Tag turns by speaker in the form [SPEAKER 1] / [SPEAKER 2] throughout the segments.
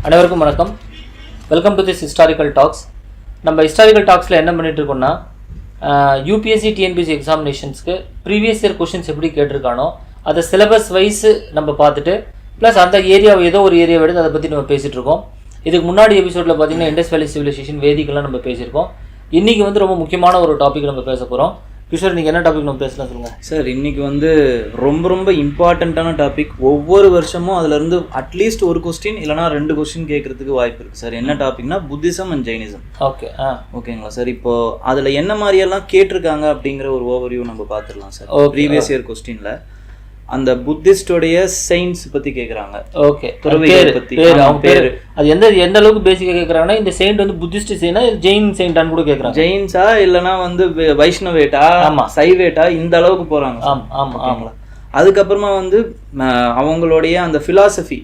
[SPEAKER 1] அனைவருக்கும் வணக்கம். Welcome to this historical talks. நம்ம ஹிஸ்டாரிக்கல் டாக்ஸில் என்ன பண்ணிட்டு இருக்கோம்னா, யூபிஎஸ்சி டிஎன்பிஎஸ்சி எக்ஸாமினேஷன்ஸ்க்கு ப்ரீவியஸ் இயர் கொஷின்ஸ் எப்படி கேட்டிருக்கானோ அதை சிலபஸ் வைஸ் நம்ம பார்த்துட்டு ப்ளஸ் அந்த ஏரியாவை ஏதோ ஒரு ஏரியாவை எடுத்து அதை பற்றி நம்ம பேசிகிட்டு இருக்கோம். இதுக்கு முன்னாடி எபிசோடில் பார்த்தீங்கன்னா இண்டஸ் வேலி சிவிலைசேஷன் வேதிக்கெல்லாம் நம்ம பேசியிருக்கோம். இன்றைக்கி வந்து ரொம்ப முக்கியமான ஒரு டாபிக் நம்ம பேச போகிறோம். கிஷோர், நீங்கள் என்ன டாபிக் நம்ம பேசலாம் சொல்லுங்கள்.
[SPEAKER 2] சார், இன்றைக்கி வந்து ரொம்ப இம்பார்ட்டண்ட்டான டாபிக். ஒவ்வொரு வருஷமும் அதுலேருந்து அட்லீஸ்ட் ஒரு கொஸ்டின் இல்லைனா 2 கொஸ்டின் கேட்குறதுக்கு வாய்ப்பு இருக்குது சார். என்ன டாபிக்னா புத்திசம் அண்ட் ஜெயினிசம். ஓகேங்களா சார். இப்போது அதில் என்ன மாதிரியெல்லாம் கேட்டிருக்காங்க அப்படிங்கிற ஒரு ஓவர்வியூ நம்ம பார்த்துடலாம் சார். ப்ரீவியஸ் இயர் கொஸ்டினில் அந்த புத்திஸ்டோடைய செயின்ஸ் பற்றி கேட்குறாங்க.
[SPEAKER 1] ஓகே, பேர் அது எந்த அளவுக்கு பேசிக்காக கேட்குறாங்கன்னா, இந்த செயின்ட் வந்து புத்திஸ்ட் செயினா ஜெயின் செயின்டான்னு கூட கேட்குறாங்க.
[SPEAKER 2] ஜெயின்ஸா இல்லைனா வந்து வைஷ்ணவேட்டா, சைவேட்டா, இந்த அளவுக்கு போகிறாங்க. ஆமாங்களா. அதுக்கப்புறமா வந்து அவங்களுடைய அந்த ஃபிலாசபி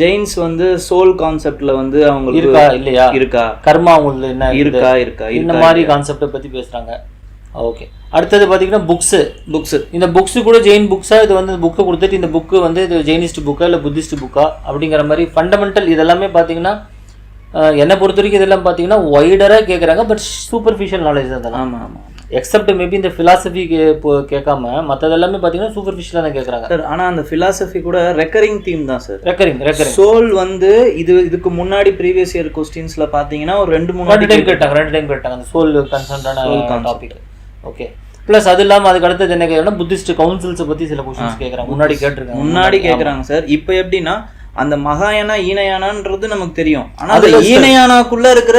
[SPEAKER 2] ஜெயின்ஸ் வந்து சோல் கான்செப்ட்ல வந்து அவங்களுக்கு இருக்கா கர்மா அவங்களுக்கு என்ன இருக்கா இந்த மாதிரி கான்செப்டை பற்றி பேசுகிறாங்க.
[SPEAKER 1] ஓகே, அடுத்தது பார்த்தீங்கன்னா புக்ஸு. இந்த புக்ஸு கூட ஜெயின் புக்ஸா, இது வந்து புக்கை கொடுத்துட்டு இந்த புக்கு வந்து இது ஜெயினிஸ்ட் புக்கா இல்லை புத்திஸ்ட் புக்கா அப்படிங்கிற மாதிரி ஃபண்டமெண்டல் இதெல்லாமே பார்த்தீங்கன்னா என்னை பொறுத்த வரைக்கும் இதெல்லாம் பார்த்தீங்கன்னா ஒய்டராக கேட்குறாங்க. பட் சூப்பர்ஃபிஷியல் நாலேஜ் தான் அதெல்லாம்.
[SPEAKER 2] ஆமாம்.
[SPEAKER 1] எக்ஸப்ட் மேபி இந்த ஃபிலாசபி கேட்காம மற்றதெல்லாமே பார்த்தீங்கன்னா சூப்பர்ஃபிஷியலாக தான் கேட்குறாங்க
[SPEAKER 2] சார். ஆனால் அந்த ஃபிலாசபி கூட ரெக்கரிங் தீம் தான் சார்.
[SPEAKER 1] ரெக்கரிங்
[SPEAKER 2] சோல் வந்து இதுக்கு முன்னாடி ப்ரீவியஸ் இயர் கொஸ்டின்ஸில் பார்த்தீங்கன்னா ஒரு 2-3
[SPEAKER 1] டைம் கேட்டாங்க அந்த சோல் கன்சர்ன்டான டாபிக். ஓகே, ப்ளஸ் அது இல்லாமல் அதுக்கு அடுத்தது என்ன கேட்குறாங்கன்னா புத்திஸ்ட் கவுன்சில்ஸை பற்றி சில கொஸ்டின்ஸ் கேட்குறாங்க. முன்னாடி
[SPEAKER 2] கேட்குறாங்க சார். இப்போ எப்படின்னா அந்த மகாயானா ஈனயானான்றது நமக்கு தெரியும். ஆனால் அது ஈனயானாக்குள்ள இருக்கிற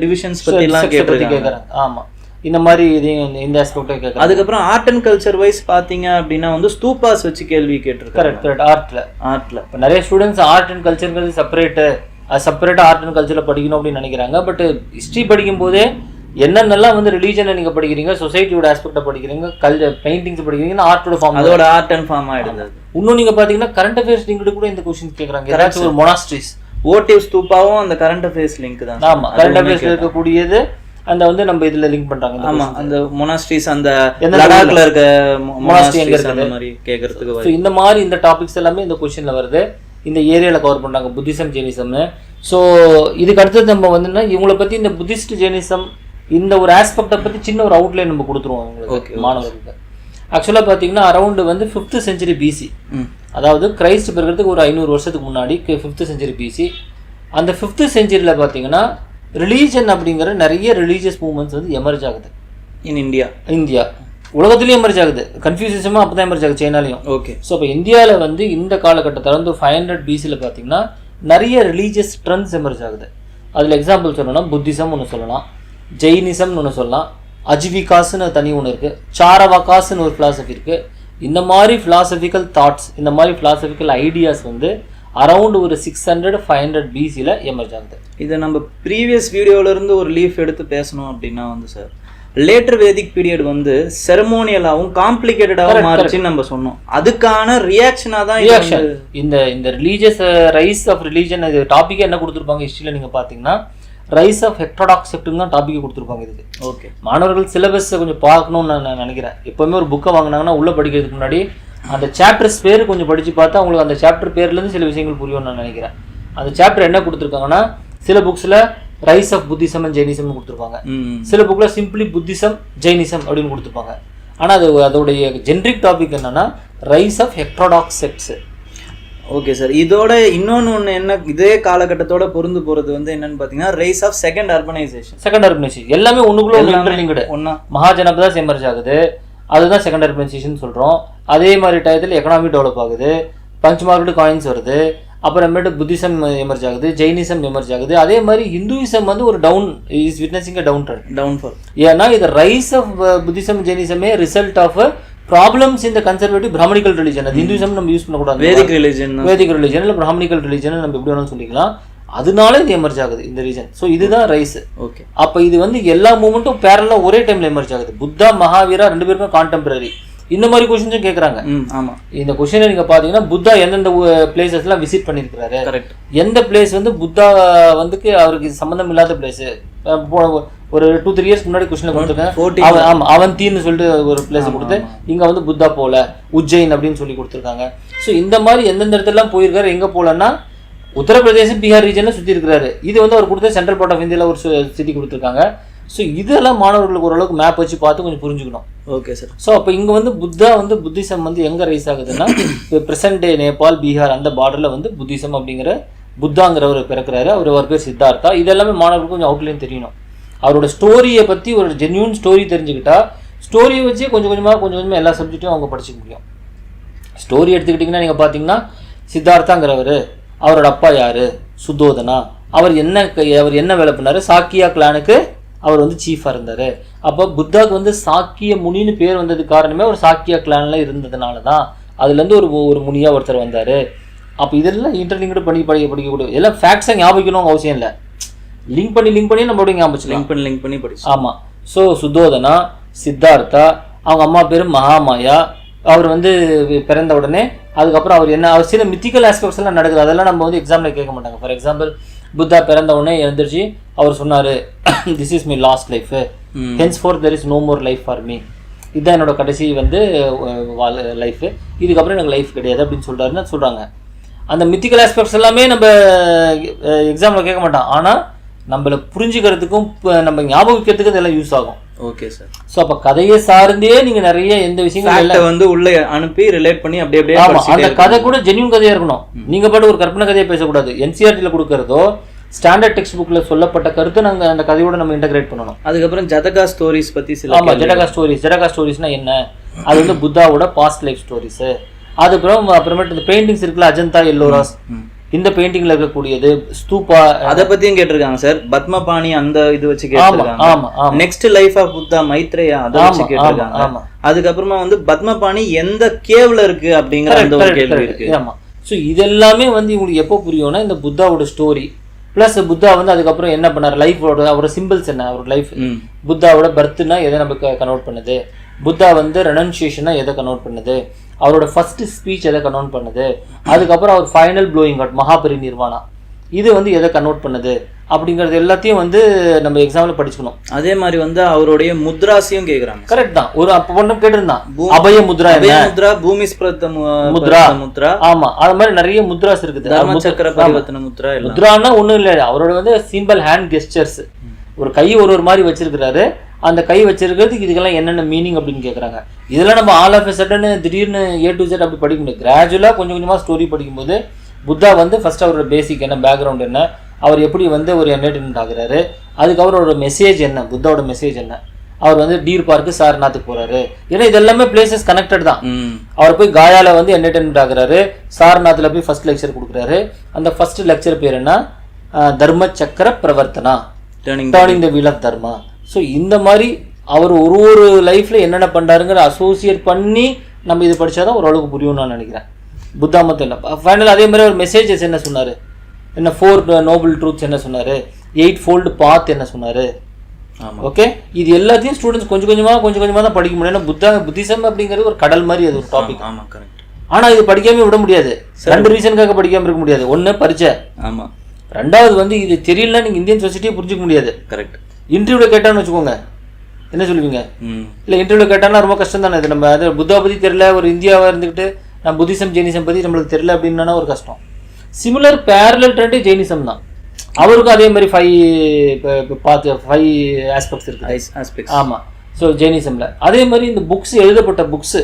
[SPEAKER 2] டிவிஷன்ஸ் பற்றி எல்லாம் கேட்குறாங்க.
[SPEAKER 1] ஆமாம், இந்த மாதிரி இந்த ஆஸ்பெக்டை கேட்குறாங்க.
[SPEAKER 2] அதுக்கப்புறம் ஆர்ட் அண்ட் கல்ச்சர் வைஸ் பார்த்தீங்க அப்படின்னா வந்து ஸ்தூபாஸ் வச்சு கேள்வி கேட்டிருக்காங்க.
[SPEAKER 1] கரெக்ட். ஆர்ட்ல இப்போ நிறைய ஸ்டூடெண்ட்ஸ் ஆர்ட் அண்ட் கல்ச்சருங்கிறது செப்பரேட்டாக ஆர்ட் அண்ட் கல்ச்சரில் படிக்கணும் அப்படின்னு நினைக்கிறாங்க. பட் ஹிஸ்ட்ரி படிக்கும் போதே என்னென்னலாம் வந்து ரிலீஜனை நீங்கள் படிக்கிறீங்க, சொசைட்டியோட ஆஸ்பெக்டை படிக்கிறீங்க, பெயிண்டிங்ஸ் படிக்கிறீங்கன்னா ஆர்ட்டோட ஃபார்ம்,
[SPEAKER 2] அதோட ஆர்ட் அண்ட் ஃபார்ம் ஆகிடுது.
[SPEAKER 1] இன்னும் நீங்கள் பார்த்தீங்கன்னா கரண்ட் அஃபேர்ஸ் லிங்க் கூட இந்த கொஸ்டின் கேட்குறாங்க. ஏதாச்சும் ஒரு மொனாஸ்ட்ரிஸ்
[SPEAKER 2] ஓட்டிவ் ஸ்தூபாவும் அந்த கரண்ட் அஃபேர்ஸ் லிங்க் தான்.
[SPEAKER 1] ஆமாம், கரண்ட் அஃபேர்ஸ் இருக்கக்கூடியது அந்த வந்து நம்ம இதில் லிங்க் பண்ணுறாங்க.
[SPEAKER 2] ஆமாம், அந்த மொனாஸ்ட்ரிஸ் அந்த லடாக்ல இருக்க மொனாஸ்ட்ரி எங்கே இருக்கிற மாதிரி கேட்கறதுக்கு.
[SPEAKER 1] ஸோ இந்த மாதிரி இந்த டாபிக்ஸ் எல்லாமே இந்த கொஸ்டினில் வருது. இந்த ஏரியாவில் கவர் பண்ணுறாங்க புத்திசம் ஜெயினிசம்னு. ஸோ இதுக்கு அடுத்தது நம்ம வந்துன்னா இவங்களை பற்றி இந்த புத்திஸ்ட் ஜெயினிசம் இந்த ஒரு ஆஸ்பெக்டை பற்றி சின்ன ஒரு அவுட்லைன் நம்ம கொடுத்துருவோம் அவங்களுக்கு மாணவர்களுக்கு. ஆக்சுவலாக பார்த்தீங்கன்னா அரௌண்டு வந்து 5th century BC, அதாவது கிரைஸ்ட் பிறக்கிறதுக்கு ஒரு 500 வருஷத்துக்கு முன்னாடி 5th century BC. அந்த 5th centuryல பார்த்தீங்கன்னா ரிலீஜன் அப்படிங்கிற நிறைய ரிலீஜியஸ் மூவ்மெண்ட்ஸ் வந்து எமர்ஜ் ஆகுது இந்தியா உலகத்துலேயும் எமர்ஜ் ஆகுது. கன்ஃபியூசிசமாக அப்போ தான் எமர்ஜ் ஆகுது, சைனாலையும்.
[SPEAKER 2] ஓகே.
[SPEAKER 1] ஸோ இப்போ இந்தியாவில் வந்து இந்த காலகட்டத்தில் வந்து 500 BCயில் பார்த்தீங்கன்னா நிறைய ரிலீஜியஸ் ட்ரெண்ட்ஸ் எமர்ஜ் ஆகுது. அதில் எக்ஸாம்பிள் சொல்லணும்னா புத்திசம் ஒன்று சொல்லலாம், ஜெயினிசம்னு ஒன்று சொல்லலாம், அஜிவிகாஸ்னு தனி ஒன்று இருக்குது, சாரவாகாஸ்னு ஒரு ஃபிலாசபி இருக்குது. இந்த மாதிரி ஃபிலாசபிக்கல் தாட்ஸ், இந்த மாதிரி ஃபிலாசபிக்கல் ஐடியாஸ் வந்து அரௌண்ட் ஒரு 600-500 BCயில் எமர்ஜ் ஆகுது.
[SPEAKER 2] இதை நம்ம ப்ரீவியஸ் வீடியோவிலேருந்து ஒரு லீஃப் எடுத்து பேசணும் அப்படின்னா வந்து சார், லேட்டர் வேதிக் பீரியட் வந்து செரமோனியலாகவும் காம்ப்ளிகேட்டடாகவும் மாறிச்சுன்னு நம்ம சொன்னோம். அதுக்கான ரியாக்ஷனாக தான்
[SPEAKER 1] இந்த ரிலீஜியஸ் ரைஸ் ஆஃப் ரிலீஜன் இது டாப்பிக்கே என்ன கொடுத்துருப்பாங்க ஹிஸ்ட்ரியில் நீங்கள் பார்த்தீங்கன்னா ரைஸ் ஆஃப் ஹெட்ரோடாக்ஸ் செப்ட்னு தான் டாபிக் கொடுத்துருப்பாங்க இதுக்கு.
[SPEAKER 2] ஓகே,
[SPEAKER 1] மாணவர்கள் சிலபஸை கொஞ்சம் பார்க்கணும்னு நான் நினைக்கிறேன். எப்போவுமே ஒரு புக்கை வாங்கினாங்கன்னா உள்ளே படிக்கிறதுக்கு முன்னாடி அந்த சாப்டர்ஸ் பேர் கொஞ்சம் படித்து பார்த்தா அவங்களுக்கு அந்த சாப்டர் பேர்லேருந்து சில விஷயங்கள் புரியும்னு நான் நினைக்கிறேன். அந்த சாப்டர் என்ன கொடுத்துருக்காங்கன்னா, சில புக்ஸில் ரைஸ் ஆஃப் புத்திசம் அண்ட் ஜெயினிசம்னு கொடுத்துருப்பாங்க, சில புக்கில் சிம்பிளி புத்திசம் ஜெயினிசம் அப்படின்னு கொடுத்துருப்பாங்க. ஆனால் அதோடைய ஜென்ரிக் டாபிக் என்னன்னா rise of heterodox sects.
[SPEAKER 2] Okay sir. இதோட இன்னொன்று என்ன இதே காலகட்டத்தோட பொருந்து போகிறது வந்து என்னன்னு பார்த்தீங்கன்னா ரைஸ் ஆஃப் செகண்ட் அர்பனைசேஷன். எல்லாமே ஒன்றுக்குள்ள ஒன்றா
[SPEAKER 1] மகாஜனபதாஸ் எமர்ஜ் ஆகுது, அதுதான் செகண்ட் அர்பனைசேஷன் சொல்கிறோம். அதே மாதிரி டயத்தில் எக்கனாமி டெவலப் ஆகுது, பஞ்ச் மார்க்கெட் காயின்ஸ் வருது, அப்புறமேட்டு புத்திசம் எமர்ஜ் ஆகுது, ஜெயினிசம் எமர்ஜ் ஆகுது. அதே மாதிரி ஹிந்துவிசம் வந்து ஒரு இஸ் விட்னஸிங் அ டவுன்ஃபால். ஏன்னா இது ரைஸ் ஆஃப் புத்திசம் ஜெயினிசமே ரிசல்ட் ஆஃப் ப்ராப்ளம்ஸ் இந்த கன்சர்வேட்டிவ் பிராமணிக்கல் ரிலிஜன். அது ஹிந்துவிசம் நம்ம யூஸ் பண்ணக்கூடாது, வேதிக் ரிலிஜன் இல்லை பிராமணிக்கல் ரிலிஜன் நம்ம எப்படி வேணாலும் சொல்லிக்கலாம். அதனால இது எமர்ஜ் ஆகுது இந்த ரீஜன். ஸோ இதுதான் ரைஸ்.
[SPEAKER 2] ஓகே,
[SPEAKER 1] அப்போ இது வந்து எல்லா மூமெண்ட்டும் பேரலாக ஒரே டைமில் எமர்ஜ் ஆகுது. புத்தா மகாவீரா 2 பேருமே கான்டெம்பரரி. இந்த மாதிரி கொஸ்டின்ஸும் கேட்குறாங்க.
[SPEAKER 2] ஆமாம், இந்த
[SPEAKER 1] கொஸ்டினை நீங்கள் பார்த்தீங்கன்னா புத்தா எந்தெந்த பிளேசஸ்லாம் விசிட் பண்ணியிருக்கிறாரு,
[SPEAKER 2] கரெக்ட்,
[SPEAKER 1] எந்த பிளேஸ் வந்து புத்தா வந்துக்கு அவருக்கு சம்மந்தம் இல்லாத பிளேஸு. ஒரு 2-3 இயர்ஸ் முன்னாடி கொஸ்டின் கொடுத்துருக்கேன். ஆமாம், அவந்தின்னு சொல்லிட்டு ஒரு பிளேஸ் கொடுத்து இங்கே வந்து புத்தா போல உஜ்ஜைன் அப்படின்னு சொல்லி கொடுத்துருக்காங்க. ஸோ இந்த மாதிரி எந்தெந்த இடத்துலலாம் போயிருக்காரு, எங்கே போகலன்னா உத்தரப்பிரதேசம் பீகார் ரீஜனில் சுற்றி இருக்கிறாரு. இது வந்து அவர் கொடுத்த சென்ட்ரல் பார்ட் ஆஃப் இந்தியாவில் ஒரு சிட்டி கொடுத்துருக்காங்க. ஸோ இதெல்லாம் மாணவர்களுக்கு ஓரளவுக்கு மேப் வச்சு பார்த்து கொஞ்சம் புரிஞ்சுக்கணும்.
[SPEAKER 2] Okay sir.
[SPEAKER 1] ஸோ அப்போ இங்கே வந்து புத்திசம் வந்து எங்கே ரைஸ் ஆகுதுன்னா இப்போ ப்ரெசன்ட் டே நேபாள் பீகார் அந்த பார்டரில் வந்து புத்திசம் அப்படிங்கிற புத்தாங்கிறவர் பிறக்கிறாரு. அவர் பேர் சித்தார்த்தா. இதெல்லாமே மாணவர்களுக்கு கொஞ்சம் அவுட்லைன் தெரியணும். அவரோட ஸ்டோரியை பற்றி ஒரு ஜென்யூன் ஸ்டோரி தெரிஞ்சுக்கிட்டா ஸ்டோரியை வச்சு கொஞ்சம் கொஞ்சமாக எல்லா சப்ஜெக்ட்டும் அவங்க படிச்சுக்க முடியும். ஸ்டோரி எடுத்துக்கிட்டிங்கன்னா நீங்கள் பார்த்தீங்கன்னா சித்தார்த்தாங்கிறவர் அவரோட அப்பா யார், சுத்தோதனா, அவர் என்ன வேலை பண்ணார், சாக்கியா கிளானுக்கு அவர் வந்து சீஃபாக இருந்தார். அப்போ புத்தாவுக்கு வந்து சாக்கிய முனின்னு பேர் வந்ததுக்கு காரணமே ஒரு சாக்கியா கிளானில் இருந்ததுனால தான். அதுலேருந்து ஒரு முனியாக ஒருத்தர் வந்தார். அப்போ இதெல்லாம் இன்டர்லிங்க்டு பண்ணி படிக்கக்கூடிய எல்லாம் ஃபேக்ட்ஸாக ஞாபகிக்கணும் அவசியம் இல்லை. லிங்க் பண்ணி நம்மளோட ஞாபகம்
[SPEAKER 2] லிங்க் பண்ணி படிச்சு.
[SPEAKER 1] ஆமாம். ஸோ சுத்தோதனா, சித்தார்த்தா, அவங்க அம்மா பேர் மகாமாயா. அவர் வந்து பிறந்த உடனே அதுக்கப்புறம் அவர் சில மித்திக்கல் ஆஸ்பெக்ட்ஸ் எல்லாம் நடக்குது. அதெல்லாம் நம்ம வந்து எக்ஸாமில் கேட்க மாட்டாங்க. ஃபார் எக்ஸாம்பிள் புத்தா பிறந்த உடனே எழுந்திரிச்சு அவர் சொன்னார், this is my last life, henceforth there is no more life for me, இதுதான் என்னோட கடைசி வந்து லைஃபு, இதுக்கப்புறம் எனக்கு லைஃப் கிடையாது அப்படின்னு சொல்கிறாங்க. அந்த மித்திக்கல் ஆஸ்பெக்ட்ஸ் எல்லாமே நம்ம எக்ஸாமில் கேட்க மாட்டோம். ஆனால் நம்மளை புரிஞ்சுக்கிறதுக்கும் நம்ம ஞாபகிக்கிறதுக்கு இதெல்லாம் யூஸ் ஆகும்.
[SPEAKER 2] Okay sir.
[SPEAKER 1] ஸோ அப்போ கதையை சார்ந்தே நீங்கள் நிறைய எந்த விஷயங்கள்
[SPEAKER 2] வந்து உள்ள அனுப்பி ரிலேட் பண்ணி அப்படியே
[SPEAKER 1] அந்த கதை கூட ஜென்யூன் கதையாக இருக்கணும். நீங்கள் பாட்டு ஒரு கற்பனை கதையை பேசக்கூடாது. என்சிஆர்டியில் கொடுக்கறதோ ஸ்டாண்டர்ட் டெக்ஸ்ட் புக்கில் சொல்லப்பட்ட கருத்தை நாங்கள் அந்த கதையோட நம்ம இன்டகிரேட் பண்ணணும்.
[SPEAKER 2] அதுக்கப்புறம் ஜதகா ஸ்டோரிஸ் பற்றி சில.
[SPEAKER 1] ஆமாம், ஜடகா ஸ்டோரிஸ்னா என்ன, அது வந்து புத்தாவோட பாஸ்ட் லைஃப் ஸ்டோரிஸு. அப்புறமேட்டு இந்த பெயிண்டிங்ஸ் இருக்குல்ல, அஜந்தா எல்லோராஸ், இந்த பெயிண்டிங்ல இருக்கக்கூடியது ஸ்தூபா,
[SPEAKER 2] அதை பத்தியும் கேட்டிருக்காங்க சார். பத்மபாணி அந்த இது வச்சு கேட்டிருக்காங்க. Next life of Buddha Maitreya அதை வச்சு கேட்டிருக்காங்க. அதுக்கப்புறமா வந்து பத்மபாணி எந்த கேவ்ல இருக்கு அப்படிங்கிற அந்த ஒரு கேள்வி இருக்கு.
[SPEAKER 1] ஆமா. ஸோ இதெல்லாமே வந்து இவங்களுக்கு எப்போ புரியும்னா இந்த புத்தாவோட ஸ்டோரி பிளஸ் புத்தா வந்து அதுக்கப்புறம் என்ன பண்ணார், லைஃபோட அவரோட சிம்பிள்ஸ் என்ன, அவரோட லைஃப், புத்தாவோட பர்த்னா எதை நமக்கு கன்வெர்ட் பண்ணுது, புத்தா வந்து ரெனன்சியேஷனா எதை கன்வெர்ட் பண்ணுது, அவரோட ஃபர்ஸ்ட் ஸ்பீச் எதை கன்வெர்ட் பண்ணுது, அதுக்கப்புறம் அவர் ஃபைனல் ப்ளோயிங் அவுட் மகாபரி நிர்வாணா இது வந்து எதை கன்வெர்ட் பண்ணுது அப்படிங்கிறது எல்லாத்தையும் வந்து நம்ம எக்ஸாம்ல படிச்சுக்கணும்.
[SPEAKER 2] அதே மாதிரி வந்து அவருடைய முத்ராஸையும் கேட்குறாங்க.
[SPEAKER 1] கரெக்ட் தான். ஒரு அப்போ ஒன்றும் கேட்டிருந்தான், அபய முத்ரா,
[SPEAKER 2] முத்ரா, பூமி ஸ்பிரத முத்ரா.
[SPEAKER 1] ஆமா, அது மாதிரி நிறைய முத்ராஸ் இருக்குது.
[SPEAKER 2] சக்கர பரிவர்த்தன முத்ரா.
[SPEAKER 1] முத்ரான்னா ஒன்றும் இல்லை, அவரோட வந்து சிம்பிள் ஹேண்ட் கெஸ்டர்ஸ். ஒரு கை ஒரு மாதிரி வச்சிருக்கிறாரு, அந்த கை வச்சிருக்கிறதுக்கு இதுக்கெல்லாம் என்னென்ன மீனிங் அப்படின்னு கேட்குறாங்க. இதெல்லாம் நம்ம ஆல் ஆஃப் எ சடன் திடீர்னு A to Z அப்படி படிக்க முடியாது. கிராஜுவலாக கொஞ்சம் கொஞ்சமாக ஸ்டோரி படிக்கும்போது புத்தா வந்து ஃபர்ஸ்ட் அவரோட பேசிக் என்ன, பேக்ரவுண்ட் என்ன, அவர் எப்படி வந்து ஒரு என்டர்டைன்மெண்ட் ஆகுறாரு, அதுக்கப்புறம் அவரோட மெசேஜ் என்ன, புத்தாவோட மெசேஜ் என்ன, அவர் வந்து டீர் பார்க்கு சாரநாத்துக்கு போறாரு. ஏன்னா இது எல்லாமே பிளேசஸ் கனெக்டட் தான். அவர் போய் காயால வந்து என்டர்டைன்மெண்ட் ஆகுறாரு, சாரநாத்தில் போய் ஃபர்ஸ்ட் லெக்சர் கொடுக்குறாரு. அந்த ஃபர்ஸ்ட் லெக்சர் பேர் என்ன, Dharma Chakra Pravartana, turning the wheel of dharma. So இந்த மாதிரி அவர் ஒரு லைஃப்ல என்னென்ன பண்றாருங்கிற அசோசியேட் பண்ணி நம்ம இது படிச்சாதான் ஓரளவுக்கு புரியும் நான் நினைக்கிறேன். புத்தா மட்டும் இல்லை, ஃபைனல் அதே மாதிரி ஒரு மெசேஜஸ் என்ன சொன்னார், என்ன 4 நோபல் ட்ரூத்ஸ் என்ன சொன்னார், 8 fold பாத் என்ன சொன்னார். ஓகே, இது எல்லாத்தையும் ஸ்டூடெண்ட்ஸ் கொஞ்சம் கொஞ்சமாக தான் படிக்க முடியும். ஏன்னா புத்திசம் அப்படிங்கிறது ஒரு கடல் மாதிரி, அது ஒரு டாபிக்.
[SPEAKER 2] ஆமாம், கரெக்ட்.
[SPEAKER 1] ஆனால் இது படிக்காம விட முடியாது. 2 ரீசனுக்காக படிக்காமல் இருக்க முடியாது. ஒன்று பரிச்சை,
[SPEAKER 2] ஆமாம்.
[SPEAKER 1] ரெண்டாவது வந்து இது தெரியலன்னா நீங்கள் இந்தியன் சொசைட்டியை புரிஞ்சிக்க முடியாது.
[SPEAKER 2] கரெக்ட்.
[SPEAKER 1] இன்டர்வியூவில் கேட்டான்னு வச்சுக்கோங்க, என்ன சொல்லுவீங்க? இல்லை இன்டர்வியூவில் கேட்டாலும் ரொம்ப கஷ்டம் தானே. இது நம்ம அது புத்தா பற்றி தெரியல, ஒரு இந்தியாவாக இருந்துக்கிட்டு நான் புத்திசம் ஜெயினிசம் பற்றி நம்மளுக்கு தெரியல அப்படின்னா ஒரு கஷ்டம். சிமிலர் பேரலல் ட்ரெண்டே ஜெயினிசம் தான். அவருக்கும் அதே மாதிரி 5 ஆஸ்பெக்ட்ஸ் இருக்குது. ஆமாம். ஸோ ஜெயினிசமில் அதே மாதிரி இந்த புக்ஸ், எழுதப்பட்ட புக்ஸு,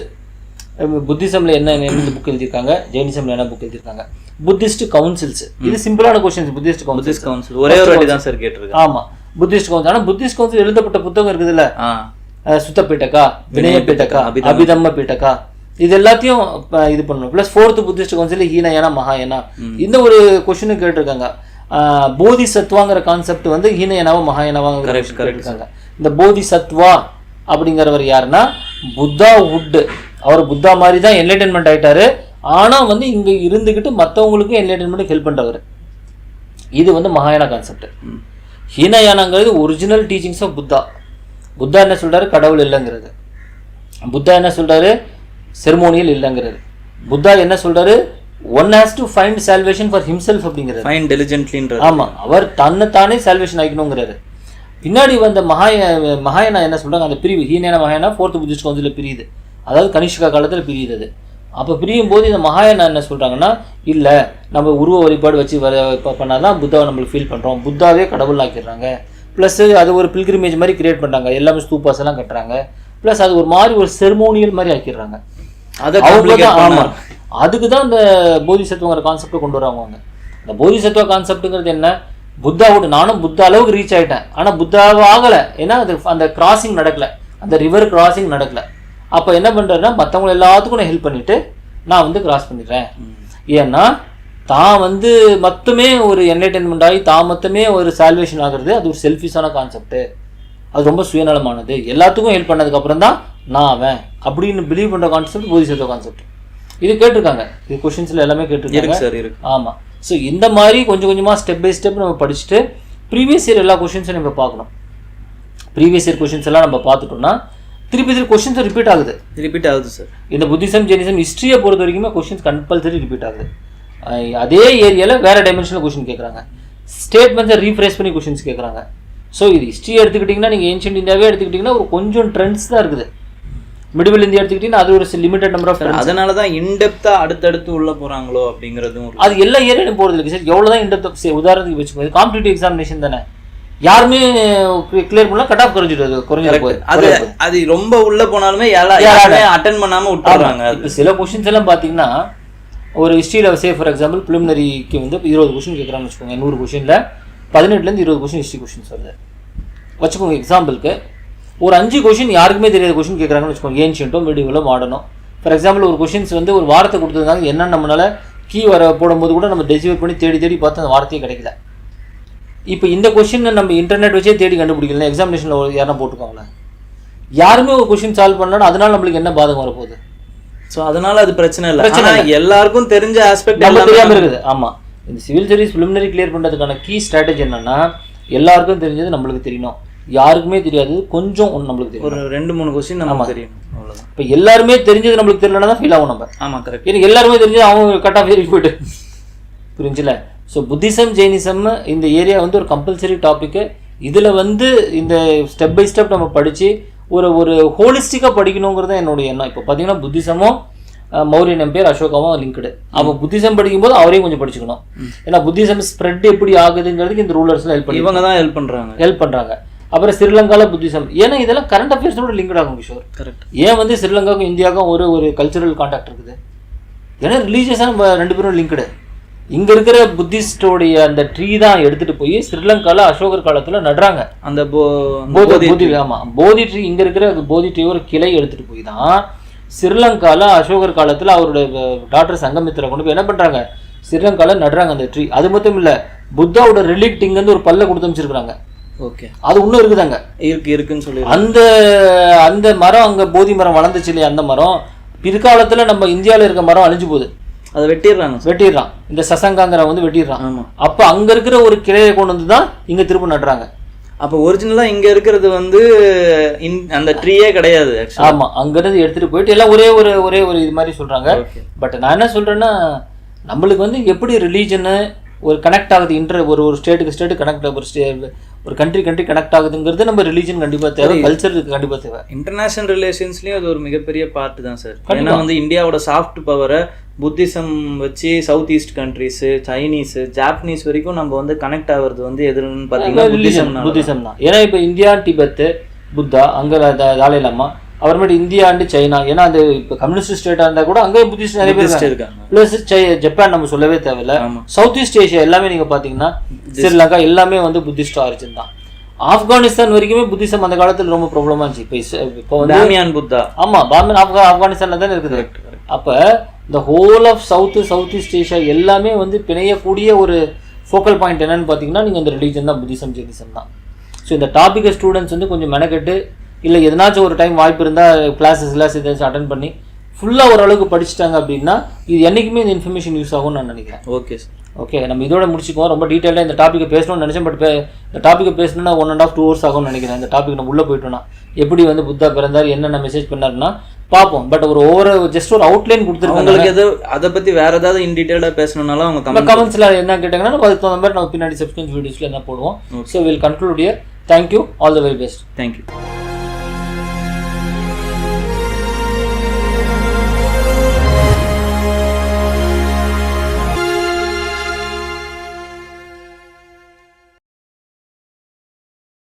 [SPEAKER 1] புத்திசமில் என்ன புக் எழுதியிருக்காங்க, ஜெயினிசமில் என்ன புக் எழுதியிருக்காங்க, புத்திஸ்ட் கவுன்சில்ஸ். இது சிம்பிளான கொஸ்டின்ஸ். புத்திஸ்ட் கவுன்சில்
[SPEAKER 2] ஒரே ஒரு வாட்டி தான் சார் கேட்டிருக்கேன்.
[SPEAKER 1] ஆமாம், புத்திஸ்ட் கவுன்சில். ஆனால் புத்திஸ்ட் கவுன்சில் எழுதப்பட்ட புத்தகம் இருக்குதுல்ல, சுத்த பீட்டக்கா, வினய பீட்டக்கா, அபிதம்ம பீட்டக்கா, இது எல்லாத்தையும் இது பண்ணணும். Plus 4th Buddhist council Hinayana மகாயனா. இந்த ஒரு கொஸ்டின் கேட்டிருக்காங்க. போதி சத்வாங்கிற கான்செப்ட் வந்து ஹீனயனாவா மகாயனாவாங்க கேட்டிருக்காங்க. இந்த போதி சத்வா அப்படிங்கிறவர் யாருன்னா புத்தா வுட். அவர் புத்தா மாதிரி தான் என்லைட்டன்மெண்ட் ஆயிட்டாரு. ஆனால் வந்து இங்கே இருந்துக்கிட்டு மற்றவங்களுக்கும் என்லைட்டன்மெண்ட்டுக்கு ஹெல்ப் பண்ணுறவர். இது வந்து மகாயானா கான்செப்ட். ஹீனயானாங்கிறது original teachings of Buddha. Buddha என்ன சொல்றாரு, கடவுள் இல்லைங்கிறது. புத்தா என்ன சொல்றாரு, செர்மோனியல் இல்லைங்கிறது. புத்தா என்ன சொல்றாரு, one has to find salvation for himself அப்படிங்கிறது.
[SPEAKER 2] ஃபைண்ட் டெலிஜென்ட்லின்றது.
[SPEAKER 1] ஆமாம், அவர் தன்னைத்தானே சால்வேஷன் ஆகிக்கணுங்கிறாரு. பின்னாடி வந்த மகாயானா என்ன சொல்றாங்க, அந்த பிரிவு ஹீனயானா மகாயானா 4th புத்திஸ்ட் கவுன்சிலில் பிரியுது. அதாவது கனிஷ்கா காலத்தில் பிரியுது. அது அப்போ பிரியும் போது இந்த மகாயானா என்ன சொல்கிறாங்கன்னா, இல்லை நம்ம உருவ வழிபாடு வச்சு பண்ணால் தான் புத்தாவை நம்மளுக்கு ஃபீல் பண்ணுறோம், புத்தாவே கடவுள் ஆக்கிடுறாங்க. ப்ளஸ் அது ஒரு பில்கிரிமேஜ் மாதிரி கிரியேட் பண்ணுறாங்க, எல்லாமே ஸ்தூபாஸ் எல்லாம் கட்டுறாங்க. ப்ளஸ் அது ஒரு மாதிரி ஒரு செர்மோனியல் மாதிரி ஆக்கிடுறாங்க. ஆமாம், அதுக்கு தான் இந்த போதிசத்துவங்கிற கான்செப்டை கொண்டு வராங்க. இந்த போதிசத்துவ கான்செப்ட்டுங்கிறது என்ன, புத்தாவோட நானும் புத்தா அளவுக்கு ரீச் ஆகிட்டேன், ஆனால் புத்தாவை ஆகலை. ஏன்னா அது அந்த கிராசிங் நடக்கலை, அந்த ரிவர் கிராசிங் நடக்கலை. அப்போ என்ன பண்ணுறேன்னா, மற்றவங்களை எல்லாத்துக்கும் நான் ஹெல்ப் பண்ணிவிட்டு நான் வந்து கிராஸ் பண்ணிடுறேன். ஏன்னா தான் வந்து மொத்தமே ஒரு என்டர்டெயின்மெண்ட் ஆகி தான் மொத்தமே ஒரு சால்வேஷன் ஆகிறது, அது ஒரு செல்ஃபிஷான கான்செப்ட்டு, அது ரொம்ப சுயநலமானது. எல்லாத்துக்கும் ஹெல்ப் பண்ணதுக்கப்புறம் தான் நான் அவன் அப்படின்னு பிலீவ் பண்ணுற கான்செப்ட் போதிசத்துவ கான்செப்ட். இது கேட்டிருக்காங்க, இது கொஷின்ஸில் எல்லாமே கேட்டிருக்காங்க. ஆமாம். ஸோ இந்த மாதிரி கொஞ்சம் கொஞ்சமாக ஸ்டெப் பை ஸ்டெப் நம்ம படிச்சுட்டு ப்ரீவியஸ் இயர் எல்லா கொஷின்ஸும் நம்ம பார்க்கணும். ப்ரீவியஸ் இயர் கொஷின்ஸ் எல்லாம் நம்ம பார்த்துட்டோம்னா திருப்பி கொஷின்ஸ் ரிப்பீட் ஆகுது சார். இந்த புத்திசம் ஜெயினிசம் ஹிஸ்ட்ரியை பொறுத்த வரைக்குமே கொஷின்ஸ் கம்பல்சரி ரிப்பீட் ஆகுது. அதே ஏரியாவில் வேறு டைமென்ஷனில் கொஷின் கேட்குறாங்க, ஸ்டேட்மெண்ட்ஸை ரீஃப்ரேஸ் பண்ணி கொஷின்ஸ் கேட்குறாங்க. ஸோ இது ஹிஸ்ட்ரி எடுத்துக்கிட்டிங்கன்னா, நீங்கள் ஏன்ஷியன்ட் இந்தியாவே எடுத்துக்கிட்டிங்கன்னா ஒரு கொஞ்சம் ட்ரெண்ட்ஸ் தான் இருக்குது. மிடிவல் இந்தியா எடுத்துக்கிட்டிங்கன்னா அது ஒரு லிமிட்டட் நம்பர் ஆஃப் ட்ரெண்ட்ஸ்.
[SPEAKER 2] அதனால தான் இன்டெப்த்தாக அடுத்தடுத்து உள்ள போகிறாங்களோ அப்படிங்கிறதும் அது
[SPEAKER 1] எல்லா ஏரியாலையும் போகிறது இல்லை சார். எவ்வளோ தான் இன்டெப்த் உதாரணத்துக்கு வச்சுக்கோங்க, காம்படிட்டிவ் எக்ஸாமினேஷன் தானே, யாருமே கிளியர் பண்ணலாம், கட் ஆஃப் குறைஞ்சிடுது.
[SPEAKER 2] அது ரொம்ப உள்ள போனாலுமே யாருமே அட்டென்ட் பண்ணாமல் விட்டுறாங்க.
[SPEAKER 1] இப்போ சில கொஷின்ஸ் எல்லாம் பார்த்தீங்கன்னா, ஒரு ஹிஸ்ட்ரியில் சே ஃபார் எக்ஸாம்பிள் ப்ரிலிமினரிக்கு வந்து 20 கொஷின் கேட்குறாங்கன்னு வச்சுக்கோங்க. 100 கொஷினில் 18லேருந்து 20 கொஷின் ஹிஸ்ட்ரி கொஷின்ஸ் வருது வச்சுக்கோங்க. எக்ஸாம்பிளுக்கு ஒரு 5 கொஷின் யாருக்குமே தெரியாத கொஷின் கேட்குறாங்கன்னு வச்சுக்கோங்க, ஏன்ஷியன்ட்டோ மிடிவலோ மாடர்னோ. ஃபார் எக்ஸாம்பிள் ஒரு கொஷின்ஸ் வந்து ஒரு வார்த்தை கொடுத்துருந்தாங்க, என்னன்னு நம்மளால கீ போடும்போது கூட நம்ம டெசிவேட் பண்ணி தேடி பார்த்து அந்த வார்த்தையே கிடைக்கல. இப்போ இந்த கொஷின் நம்ம இன்டர்நெட் வச்சே தேடி கண்டுபிடிக்கல, எக்ஸாமினேஷனில் யாரா போட்டுக்கோங்களே, யாருமே ஒரு கொஷின் சால்வ் பண்ணாலும் அதனால நம்மளுக்கு என்ன பாதகம் வரப்போகுது?
[SPEAKER 2] ஸோ அதனால அது பிரச்சனை இல்லை, எல்லாருக்கும் தெரிஞ்ச ஆஸ்பெக்ட்
[SPEAKER 1] நம்ம தெரியாமல் இருக்குது. ஆமாம், இந்த சிவில் சர்வீஸ் ப்ரிலிமினரி கிளியர் பண்ணுறதுக்கான கீ ஸ்ட்ராட்டஜி என்னன்னா, எல்லாருக்கும் தெரிஞ்சது நம்மளுக்கு தெரியணும், யாருக்குமே தெரியாது கொஞ்சம் ஒன்று நம்மளுக்கு தெரியும்,
[SPEAKER 2] ஒரு 2-3 கொஸ்டின் நம்ம தெரியும், அவ்வளோதான்.
[SPEAKER 1] இப்போ எல்லாருமே தெரிஞ்சது நம்மளுக்கு தெரியலன்னா தான் ஃபீல் ஆகும் நம்ம.
[SPEAKER 2] ஆமாம், கரெக்ட்.
[SPEAKER 1] எனக்கு எல்லாருமே தெரிஞ்சது அவங்க கட் ஆஃப் ஏறி போய்ட்டு புரிஞ்சுல. ஸோ புத்திசம் ஜெயினிசம் இந்த ஏரியா வந்து ஒரு கம்பல்சரி டாப்பிக்கு. இதில் வந்து இந்த ஸ்டெப் பை ஸ்டெப் நம்ம படித்து ஒரு ஹோலிஸ்டிக்காக படிக்கணுங்கிறது என்னுடைய எண்ணம். இப்போ பார்த்தீங்கன்னா புத்திசமும் மௌரியன் எம்பையர் அசோகாவும் லிங்க்டு. அப்போ புத்திசம் படிக்கும்போது அவரையும் கொஞ்சம் படிச்சுக்கணும். ஏன்னா புத்திசம் ஸ்ப்ரெட் எப்படி ஆகுதுங்கிறதுக்கு இந்த ரூலர்ஸ்லாம் ஹெல்ப் பண்ணி
[SPEAKER 2] இவங்க தான் ஹெல்ப் பண்ணுறாங்க.
[SPEAKER 1] அப்புறம் ஸ்ரீலங்காவில் புத்திசம், ஏன்னா இதெல்லாம் கரண்ட் அஃபேர்ஸோட லிங்க்ட் ஆகும் கிஷோர்.
[SPEAKER 2] கரெக்ட். ஏன்
[SPEAKER 1] வந்து ஸ்ரீலங்காவுக்கும் இந்தியாவுக்கும் ஒரு கல்ச்சுரல் கான்டாக்ட் இருக்குது? ஏன்னா ரிலீஜியஸாக நம்ம 2 பேரும் லிங்க்டு. இங்கே இருக்கிற புத்திஸ்டோடைய அந்த ட்ரீ தான் எடுத்துகிட்டு போய் ஸ்ரீலங்காவில் அசோகர் காலத்தில் நடுறாங்க. அந்த போதி ட்ரீ, இங்கே இருக்கிற போதி ட்ரீ ஒரு கிளை எடுத்துகிட்டு போய் தான் ஸ்ரீலங்காவில் அசோகர் காலத்தில் அவருடைய டாக்டர் சங்கமித்ரா கொண்டு போய் என்ன பண்ணுறாங்க, ஸ்ரீலங்காவில் நடுறாங்க அந்த ட்ரீ. அது மட்டும் இல்லை, புத்தாவோட ரிலிக்ட் இங்கேருந்து ஒரு பல்ல கொடுத்து அமைச்சிருக்கிறாங்க.
[SPEAKER 2] ஓகே,
[SPEAKER 1] அது இன்னும் இருக்குதாங்க,
[SPEAKER 2] இருக்குன்னு சொல்லி
[SPEAKER 1] அந்த மரம் அங்கே போதி மரம் வளர்ந்துச்சு இல்லையா, அந்த மரம் பிற்காலத்தில் நம்ம இந்தியாவில் இருக்க மரம் அழிஞ்சு போகுது,
[SPEAKER 2] அதை வெட்டிடுறான். இந்த சசங்காங்கிற வந்து வெட்டிடுறான்.
[SPEAKER 1] அப்போ அங்கே இருக்கிற ஒரு கிளையை கொண்டு வந்து தான் இங்கே திரும்ப நடுறாங்க.
[SPEAKER 2] அப்போ ஒரிஜினலாக இங்கே இருக்கிறது வந்து அந்த ட்ரீயே கிடையாது.
[SPEAKER 1] ஆமாம், அங்கேருந்து எடுத்துகிட்டு போயிட்டு எல்லாம் ஒரே ஒரு இது மாதிரி சொல்கிறாங்க. பட் நான் என்ன சொல்கிறேன்னா, நம்மளுக்கு வந்து எப்படி ரிலீஜனு ஒரு கனெக்ட் ஆகுது, ஒரு ஸ்டேட்டுக்கு கனெக்ட், ஒரு கண்ட்ரி கனெக்ட் ஆகுதுங்கிறது நம்ம ரிலீஜன் கண்டிப்பாக தேவை, கல்ச்சருக்கு கண்டிப்பாக தேவை.
[SPEAKER 2] இன்டர்நேஷனல் ரிலேஷன்ஸ்லேயும் அது ஒரு மிகப்பெரிய பார்ட் தான் சார். ஏன்னா வந்து இந்தியாவோட சாஃப்ட் பவரை புத்திசம் வச்சு south east countries, Chinese, Japanese வரைக்கும் நம்ம வந்து கனெக்ட் ஆகிறது வந்து எதுன்னு பார்த்தீங்கன்னா
[SPEAKER 1] புத்திசம் தான். ஏன்னா இப்போ இந்தியா, டிபெத்து, புத்தா, அங்கே தாலை லாமா, அப்புறமேட்டு இந்தியா அண்டு சைனா, ஏன்னா அந்த இப்போ கம்யூனிஸ்ட் ஸ்டேட்டாக இருந்தால் கூட அங்கே புத்திஸ்ட் நிறைய பேர் இருக்காங்க. ப்ளஸ் ஜப்பான் நம்ம சொல்லவே தேவையில்லை. சவுத் ஈஸ்ட் ஏஷியா எல்லாமே நீங்கள் பார்த்தீங்கன்னா ஸ்ரீலங்கா எல்லாமே வந்து புத்திஸ்ட் ஆரிஜின் தான். ஆப்கானிஸ்தான் வரைக்குமே புத்திசம் அந்த காலத்தில் ரொம்ப ப்ராப்ளமாக இருந்துச்சு. இப்போ வந்து
[SPEAKER 2] புத்தா,
[SPEAKER 1] ஆமாம், பாமியான் ஆப்கானிஸ்தானில் தானே இருக்குது. அப்போ இந்த whole of south east Asia எல்லாமே வந்து பிணையக்கூடிய ஒரு ஃபோக்கல் பாயிண்ட் என்னன்னு பார்த்தீங்கன்னா நீங்கள் இந்த ரிலீஜன் தான், புத்திசம் ஜெயினிசம் தான். ஸோ இந்த டாப்பிக்கை ஸ்டூடெண்ட்ஸ் வந்து கொஞ்சம் மெனக்கெட்டு, இல்லை எதனாச்சும் ஒரு டைம் வாய்ப்பு இருந்தால் கிளாஸஸ் ஏதாச்சும் அட்டன் பண்ணி ஃபுல்லாக ஓரளவுக்கு படிச்சுட்டாங்க அப்படின்னா இது என்றைக்குமே இந்த இன்ஃபர்மேஷன் யூஸ் ஆகும்னு நான் நினைக்கிறேன்.
[SPEAKER 2] ஓகே சார்,
[SPEAKER 1] ஓகே, நம்ம இதோட முடிச்சுக்குவோம். ரொம்ப டீட்டெயிலாக இந்த டாப்பிக்கை பேசணும்னு நினச்சேன். பட் இந்த டாப்பிக்கை பேசணும்னா 1.5-2 hours ஆகும்னு நினைக்கிறேன். இந்த டாபிக் நம்ம உள்ளே போயிட்டோம்னா எப்படி வந்து புத்தா பிறந்தார், என்னென்ன மெசேஜ் பண்ணாருன்னா பார்ப்போம். பட் ஜஸ்ட் ஒரு அவுட்லைன் கொடுத்துருக்காங்க.
[SPEAKER 2] உங்களுக்கு எது அதை பற்றி வேறு ஏதாவது இன் டீட்டெயிலாக பேசணுன்னாலும் அவங்க
[SPEAKER 1] கமெண்ட்ஸில் என்ன கேட்டாங்கன்னா அதுக்கு தகுந்த மாதிரி நம்ம பின்னாடி சப்ஸ்கிரைப் வீடியோஸில் என்ன போடுவோம். So will conclude here. Thank you, all the very best.
[SPEAKER 2] Thank you.